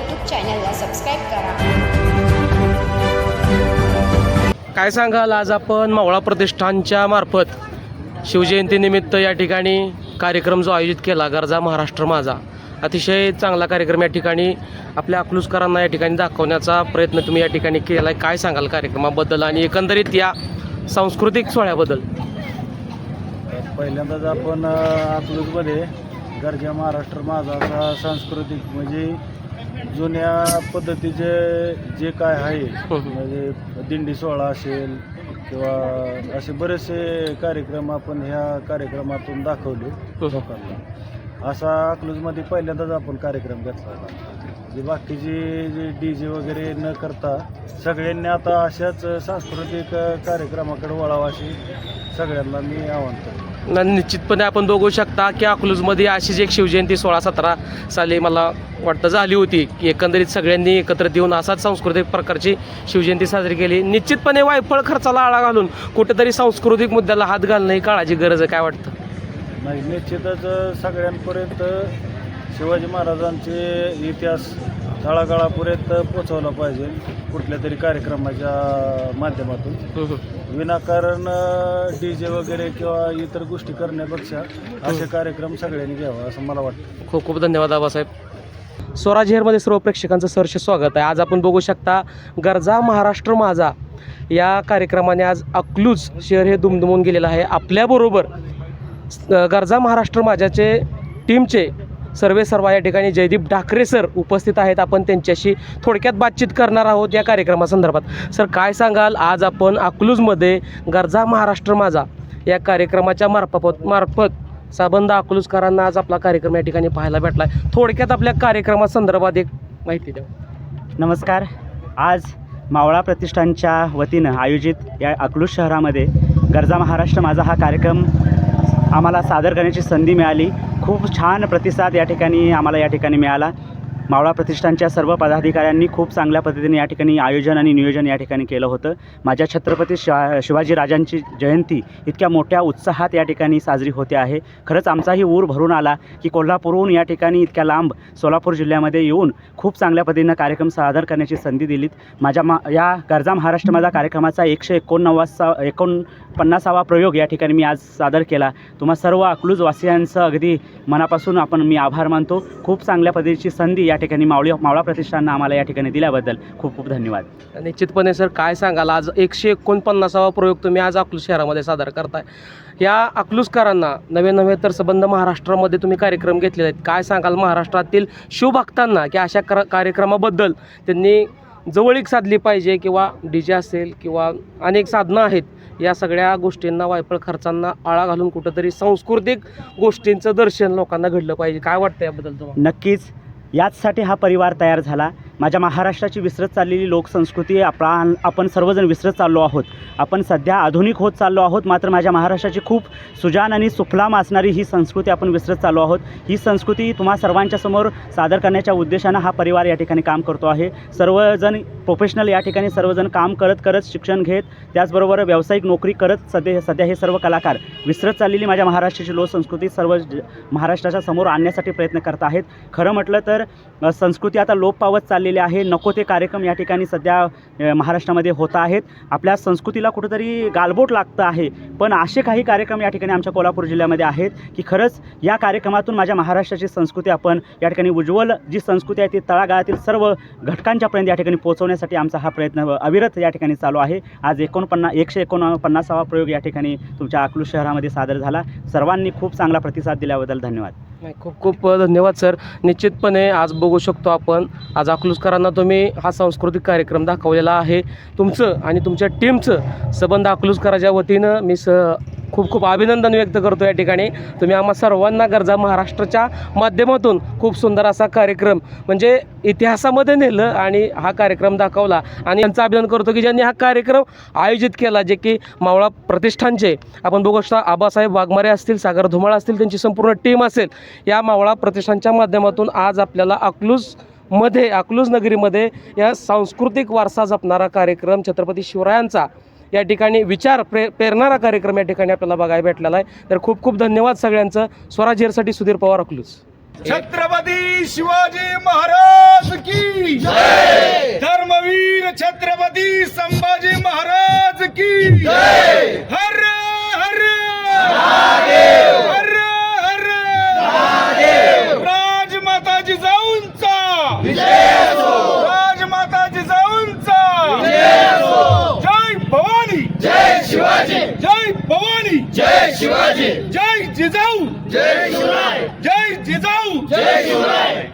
YouTube चॅनलला subscribe करा. काय सांगाल, आज आपण मावळा प्रतिष्ठानच्या मार्फत शिवजयंतीनिमित्त या ठिकाणी कार्यक्रम जो आयोजित केला, गरजा महाराष्ट्र माझा, अतिशय चांगला कार्यक्रम या ठिकाणी आपल्या अकलूजकरांना या ठिकाणी दाखवण्याचा प्रयत्न तुम्ही या ठिकाणी केला आहे. काय सांगाल कार्यक्रमाबद्दल आणि एकंदरीत या सांस्कृतिक सोहळ्याबद्दल? पहिल्यांदाच आपण अकलूजमध्ये गरजा महाराष्ट्र माझा सांस्कृतिक म्हणजे जुन्या पद्धतीचे जे काय आहे म्हणजे दिंडी सोहळा असेल किंवा असे बरेचसे कार्यक्रम आपण ह्या कार्यक्रमातून दाखवले लोकांना. असा अकलूजमध्ये पहिल्यांदाच आपण कार्यक्रम घेतला होता. जे बाकीचे जे DJ वगैरे न करता सगळ्यांनी आता अशाच सांस्कृतिक कार्यक्रमाकडे वळावं अशी सगळ्यांना मी आवाहन करतो. निश्चितपणे आपण बघू शकता की अकलूजमध्ये अशीच एक शिवजयंती 16-17 साली मला वाटतं झाली होती की एकंदरीत सगळ्यांनी एकत्र येऊन असाच सांस्कृतिक प्रकारची शिवजयंती साजरी केली. निश्चितपणे वायफळ खर्चाला आळा घालून कुठेतरी सांस्कृतिक मुद्द्याला हात घालणं ही काळाची गरज आहे. काय वाटतं? नाही, निश्चितच सगळ्यांपर्यंत शिवाजी महाराजांचे इतिहास तळागाळापर्यंत पोचवला पाहिजे कुठल्या तरी कार्यक्रमाच्या माध्यमातून. विनाकारण DJ वगैरे किंवा इतर गोष्टी करण्यापेक्षा असे कार्यक्रम सगळ्यांनी घ्यावा असं मला वाटतं. खूप खूप धन्यवाद आबासाहेब. स्वराज हेअरमध्ये सर्व प्रेक्षकांचं सहर्ष स्वागत आहे. आज आपण बघू शकता गरजा महाराष्ट्र माझा या कार्यक्रमाने आज अकलूज शहर हे दुमदुमून गेलेलं आहे. आपल्याबरोबर गरजा महाराष्ट्र माझ्याचे टीमचे सर्व या ठिकाणी जयदीप ढाकरे सर उपस्थित आहेत. आपण त्यांच्याशी थोडक्यात बातचीत करणार आहोत या कार्यक्रमासंदर्भात. सर, काय सांगाल, आज आपण अकलूजमध्ये गरजा महाराष्ट्र माझा या कार्यक्रमाच्या मार्फत सबंध अकलूजकरांना आज आपला कार्यक्रम या ठिकाणी पाहायला भेटला आहे. थोडक्यात आपल्या कार्यक्रमासंदर्भात एक माहिती द्या. नमस्कार. आज मावळा प्रतिष्ठानच्या वतीनं आयोजित या अकलूज शहरामध्ये गरजा महाराष्ट्र माझा हा कार्यक्रम आम्हाला सादर करण्याची संधी मिळाली. खूप छान प्रतिसाद या ठिकाणी आम्हाला या ठिकाणी मिळाला. मावळा प्रतिष्ठानच्या सर्व पदाधिकाऱ्यांनी खूप चांगल्या पद्धतीने या ठिकाणी आयोजन आणि नियोजन या ठिकाणी केलं होतं. माझ्या छत्रपती शिवाजीराजांची जयंती इतक्या मोठ्या उत्साहात या ठिकाणी साजरी होते आहे. खरंच आमचाही ऊर भरून आला की कोल्हापूरहून या ठिकाणी इतक्या लांब सोलापूर जिल्ह्यामध्ये येऊन खूप चांगल्या पद्धतीनं कार्यक्रम सादर करण्याची संधी दिलीत. या गरजा महाराष्ट्र माझा कार्यक्रमाचा 149वा प्रयोग या ठिकाणी मी आज सादर केला. तुम्हा सर्व अकलूजवासियांचं अगदी मनापासून मी आभार मानतो. खूप चांगल्या पद्धतीची संधी या ठिकाणी मावळा प्रतिष्ठाननं आम्हाला या ठिकाणी दिल्याबद्दल खूप खूप धन्यवाद. निश्चितपणे सर, काय सांगाल, आज 149वा प्रयोग तुम्ही आज अकलूज शहरामध्ये सादर करताय. या अकलूजकरांना नवे तर सबंध महाराष्ट्रामध्ये तुम्ही कार्यक्रम घेतलेले आहेत. काय सांगाल महाराष्ट्रातील शिवभक्तांना की अशा कार्यक्रमाबद्दल त्यांनी जवळीक साधली पाहिजे किंवा DJ असेल किंवा अनेक साधनं आहेत, या सगळ्या गोष्टींना वायफळ खर्चांना आळा घालून कुठंतरी सांस्कृतिक गोष्टींचं दर्शन लोकांना घडलं पाहिजे. काय वाटतं याबद्दल तुम्हाला? नक्कीच याचसाठी हा परिवार तयार झाला. माझ्या महाराष्ट्राची विसरत चाललेली लोकसंस्कृती आपण सर्वजण विसरत चाललो आहोत. आपण सध्या आधुनिक होत चाललो आहोत, मात्र माझ्या महाराष्ट्राची खूप सुजान आणि सुफलाम असणारी ही संस्कृती आपण विसरत चाललो आहोत. ही संस्कृती तुम्हा सर्वांच्या समोर सादर करण्याच्या उद्देशानं हा परिवार या ठिकाणी काम करतो आहे. सर्वजण प्रोफेशनल या ठिकाणी सर्वजण काम करत शिक्षण घेत त्याचबरोबर व्यावसायिक नोकरी करत सध्या हे सर्व कलाकार विसरत चाललेली माझ्या महाराष्ट्राची लोकसंस्कृती सर्व महाराष्ट्राच्या समोर आणण्यासाठी प्रयत्न करत आहेत. खरं म्हटलं तर संस्कृती आता लोप पावत चाललेली आहे. नको ते कार्यक्रम या ठिकाणी सध्या महाराष्ट्रामध्ये होत आहेत. आपल्या संस्कृतीला कुठेतरी गालबोट लागतं आहे. पण असे काही कार्यक्रम या ठिकाणी आमच्या कोल्हापूर जिल्ह्यामध्ये आहेत की खरंच या कार्यक्रमातून माझ्या महाराष्ट्राची संस्कृती आपण या ठिकाणी उज्ज्वल जी संस्कृती आहे ती तळागाळातील सर्व घटकांच्यापर्यंत या ठिकाणी पोहोचवण्यासाठी आमचा हा प्रयत्न अविरत या ठिकाणी चालू आहे. आज 149वा प्रयोग या ठिकाणी तुमच्या अकलूज शहरामध्ये सादर झाला. सर्वांनी खूप चांगला प्रतिसाद दिल्याबद्दल धन्यवाद. खूप खूप धन्यवाद सर. निश्चितपणे आज बघू शकतो आपण आज अकलूजकरांना तुम्ही हा सांस्कृतिक कार्यक्रम दाखवलेला आहे. तुमचं आणि तुमच्या टीमचं सबंध अकलूजकराच्या वतीनं मी खूप खूप अभिनंदन व्यक्त करतो. या ठिकाणी तुम्ही आम्हा सर्वांना गरजा महाराष्ट्राच्या माध्यमातून खूप सुंदर असा कार्यक्रम म्हणजे इतिहासामध्ये नेलं आणि हा कार्यक्रम दाखवला. आणि यांचं अभिनंदन करतो की ज्यांनी हा कार्यक्रम आयोजित केला, जे की मावळा प्रतिष्ठानचे आपण बघू शकता आबासाहेब वाघमारे असतील, सागर धुमाळ असतील, त्यांची संपूर्ण टीम असेल. या मावळा प्रतिष्ठानच्या माध्यमातून आज आपल्याला अकलूज नगरीमध्ये या सांस्कृतिक वारसा जपणारा कार्यक्रम छत्रपती शिवरायांचा या ठिकाणी विचार प्रेरणारा कार्यक्रम या ठिकाणी आपल्याला बघायला भेटलेला आहे. तर खूप खूप धन्यवाद सगळ्यांचं. स्वराज हेअरसाठी सुधीर पवार, अकलूज. छत्रपती शिवाजी महाराज की जय, धर्मवीर छत्रपती संभाजी महाराज की जय, हर हर महादेव, हर हर महादेव, राजमाता जिजाऊंचा विजय असो, राजमाता जिजाऊंचा विजय असो, जय भवानी जय शिवाजी, जय भवानी जय शिवाजी, जय जिजाऊ जय शिवराय, जय जिजाऊ जय शिवराय.